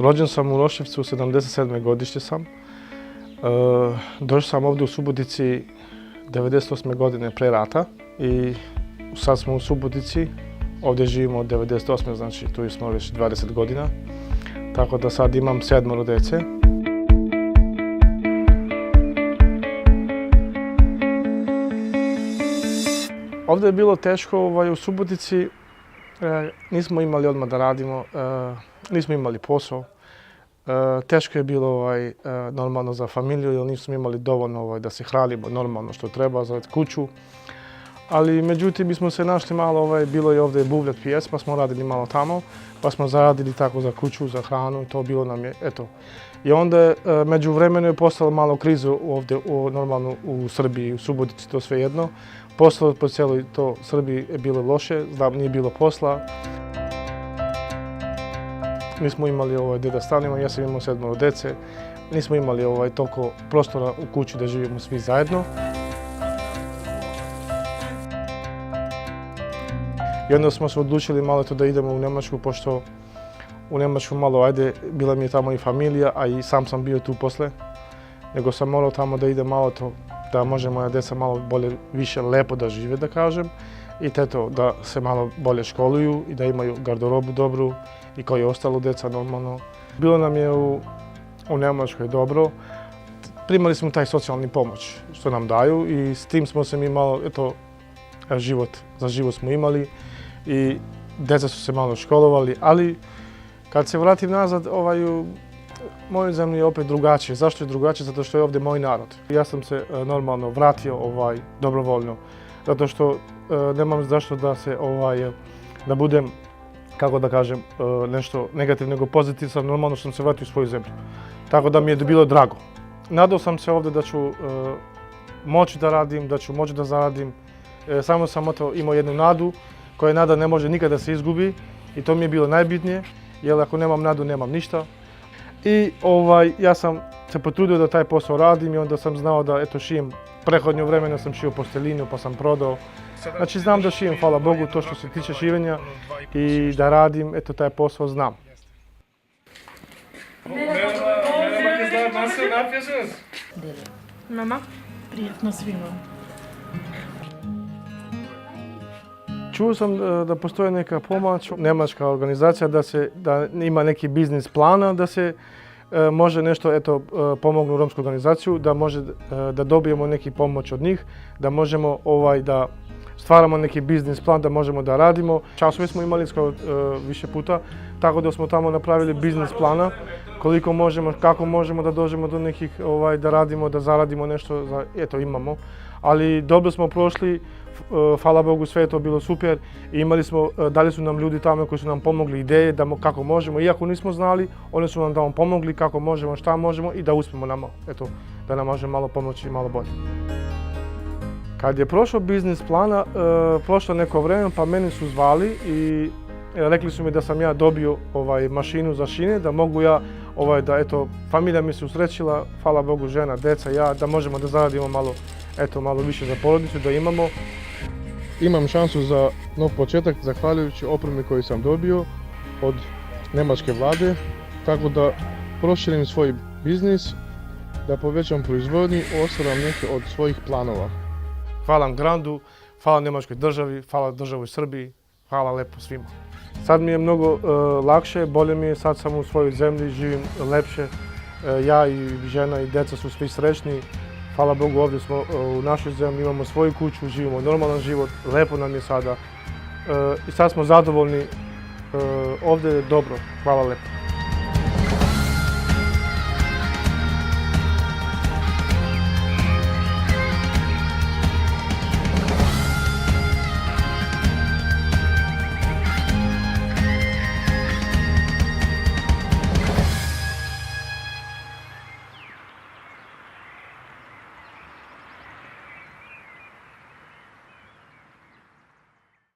Rođen sam u Roševcu, 77. godište sam. Došao sam ovdje u Subotici 98. godine pre rata i sad smo u Subotici. Ovdje živimo od 98. znači tu smo već 20 godina. Tako da sad imam 7 dece. Ovdje je bilo teško u Subotici. Nismo imali odmah da radimo, nismo imali posao. Teško je bilo normalno za familiju jer nismo imali dovoljno da se hranimo normalno što treba za kuću. Ali međutim mi smo se našli malo, bilo je ovdje buvljat pijes pa smo radili malo tamo, pa smo zaradili tako za kuću, za hranu, to bilo nam je, eto. I onda među vremenu je postalo malo krizu ovdje normalno u Srbiji, u Subotici, to sve jedno. Posao po cijeloj to Srbiji je bilo loše, nije bilo posla. Nismo imali gdje da stanemo, ja sam imao 7 dece. Nismo imali toliko prostora u kući da živimo svi zajedno. I onda smo se odlučili malo da idemo u Njemačku, pošto u Njemačku malo, bila mi je tamo i familija, a i sam sam bio tu posle. Nego sam morao tamo da idem malo to, da može moja djeca malo bolje, više lepo da žive, da kažem. I da se malo bolje školuju i da imaju garderobu dobru i kao i ostalo djeca normalno. Bilo nam je u Njemačkoj dobro. Primali smo taj socijalni pomoć što nam daju i s tim smo se mi malo, za život smo imali i djeca su se malo školovali, ali kad se vratim nazad, u mojoj zemlji je opet drugačije. Zašto je drugačije? Zato što je ovdje moj narod. Ja sam se normalno vratio dobrovoljno, zato što nemam zašto da se da budem, kako da kažem, nešto negativno nego pozitivno, sam normalno što sam se vratio u svoju zemlju. Tako da mi je bilo drago. Nadao sam se ovdje da ću moći da radim, da ću moći da zaradim. Samo sam imao jednu nadu, koja nada ne može nikada se izgubi i to mi je bilo najbitnije, jer ako nemam nadu, nemam ništa. I ja sam se potrudio da taj posao radim i onda sam znao da šijem. Prehodnje vremena sam šio posteljinu pa sam prodao. Znači znam da šijem, hvala Bogu, to što se tiče šivenja i da radim, taj posao znam. Mama, prijetno svima. Čuo sam da postoji neka pomoć, njemačka organizacija da ima neki biznis plana da se može nešto pomognu romsku organizaciju, da može da dobijemo neki pomoć od njih, da možemo da stvaramo neki biznis plan, da možemo da radimo. Časove smo imali više puta, tako da smo tamo napravili biznis plana, koliko možemo, kako možemo da dođemo do nekih, da radimo, da zaradimo nešto, imamo. Ali dobro smo prošli, hvala Bogu, sve je to bilo super i dali su nam ljudi tamo koji su nam pomogli ideje kako možemo, iako nismo znali, oni su nam tamo pomogli kako možemo, šta možemo i da uspijemo nama, da nam može malo pomoći malo bolje. Kad je prošao biznis plana, prošlo neko vreme pa meni su zvali i rekli su mi da sam ja dobio mašinu za šine, da mogu ja, familija mi se usrećila, hvala Bogu, žena, deca, ja, da možemo da zaradimo malo više za porodicu, da imamo. Imam šansu za nov početak, zahvaljujući opremi koju sam dobio od njemačke vlade, tako da proširim svoj biznis, da povećam proizvodnju i ostvarim neke od svojih planova. Hvala Grandu, hvala njemačkoj državi, hvala državoj Srbiji, hvala lepo svima. Sad mi je mnogo lakše, bolje mi je, sad sam u svojoj zemlji, živim lepše. Ja i žena i djeca su svi srećni. Hvala Bogu, ovdje smo u našoj zemlji, imamo svoju kuću, živimo normalan život, lepo nam je sada. I sad smo zadovoljni, ovdje je dobro, hvala lepo.